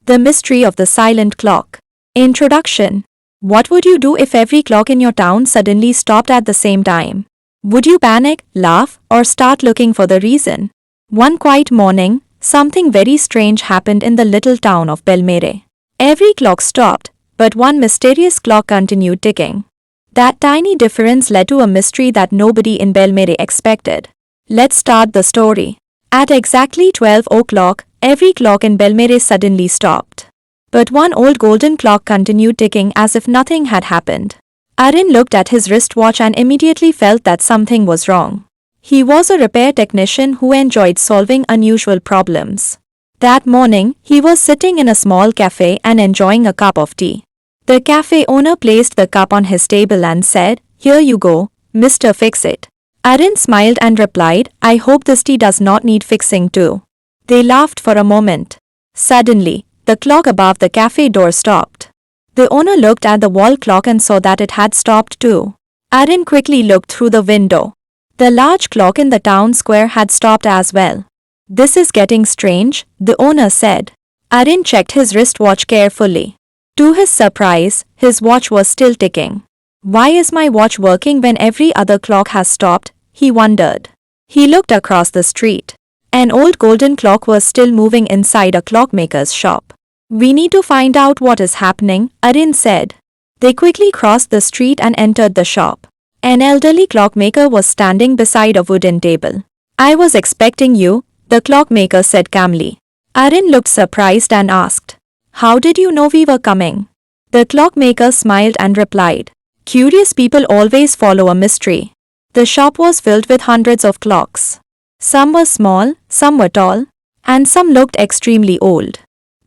The Mystery of the Silent Clock. Introduction. What would you do if every clock in your town suddenly stopped at the same time? Would you panic, laugh, or start looking for the reason? One quiet morning, something very strange happened in the little town of Belmere. Every clock stopped, but one mysterious clock continued ticking. That tiny difference led to a mystery that nobody in Belmere expected. Let's start the story. At exactly 12 o'clock, every clock in Belmere suddenly stopped. But one old golden clock continued ticking as if nothing had happened. Arun looked at his wristwatch and immediately felt that something was wrong. He was a repair technician who enjoyed solving unusual problems. That morning, he was sitting in a small cafe and enjoying a cup of tea. The cafe owner placed the cup on his table and said, "Here you go, Mr. Fix-It." Arun smiled and replied, "I hope this tea does not need fixing too." They laughed for a moment. Suddenly, the clock above the cafe door stopped. The owner looked at the wall clock and saw that it had stopped too. Arun quickly looked through the window. The large clock in the town square had stopped as well. "This is getting strange," the owner said. Arun checked his wristwatch carefully. To his surprise, his watch was still ticking. "Why is my watch working when every other clock has stopped?" he wondered. He looked across the street. An old golden clock was still moving inside a clockmaker's shop. "We need to find out what is happening," Arun said. They quickly crossed the street and entered the shop. An elderly clockmaker was standing beside a wooden table. "I was expecting you," the clockmaker said calmly. Arun looked surprised and asked, "How did you know we were coming?" The clockmaker smiled and replied, "Curious people always follow a mystery." The shop was filled with hundreds of clocks. Some were small, some were tall, and some looked extremely old.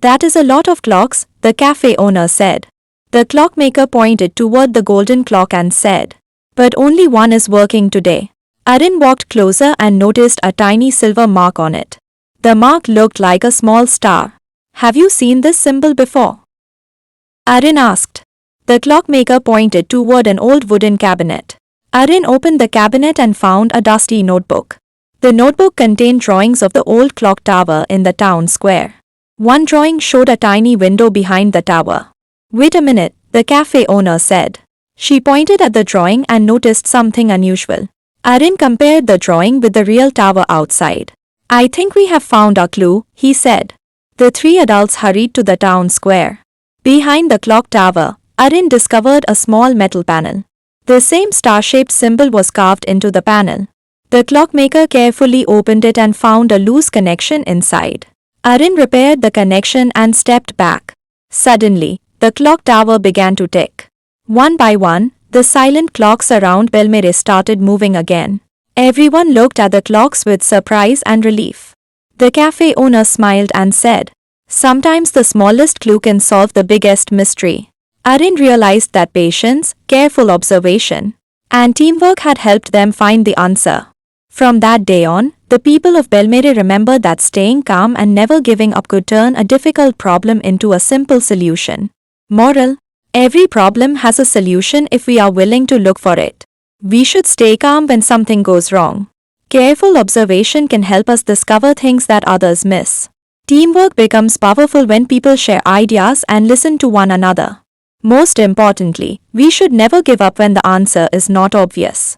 "That is a lot of clocks," the cafe owner said. The clockmaker pointed toward the golden clock and said, "But only one is working today." Arun walked closer and noticed a tiny silver mark on it. The mark looked like a small star. "Have you seen this symbol before?" Arun asked. The clockmaker pointed toward an old wooden cabinet. Arun opened the cabinet and found a dusty notebook. The notebook contained drawings of the old clock tower in the town square. One drawing showed a tiny window behind the tower. "Wait a minute," the cafe owner said. She pointed at the drawing and noticed something unusual. Arun compared the drawing with the real tower outside. "I think we have found our clue," he said. The three adults hurried to the town square. Behind the clock tower, Arun discovered a small metal panel. The same star-shaped symbol was carved into the panel. The clockmaker carefully opened it and found a loose connection inside. Arun repaired the connection and stepped back. Suddenly, the clock tower began to tick. One by one, the silent clocks around Belmere started moving again. Everyone looked at the clocks with surprise and relief. The cafe owner smiled and said, "Sometimes the smallest clue can solve the biggest mystery." Arun realized that patience, careful observation, and teamwork had helped them find the answer. From that day on, the people of Belmere remembered that staying calm and never giving up could turn a difficult problem into a simple solution. Moral: every problem has a solution if we are willing to look for it. We should stay calm when something goes wrong. Careful observation can help us discover things that others miss. Teamwork becomes powerful when people share ideas and listen to one another. Most importantly, we should never give up when the answer is not obvious.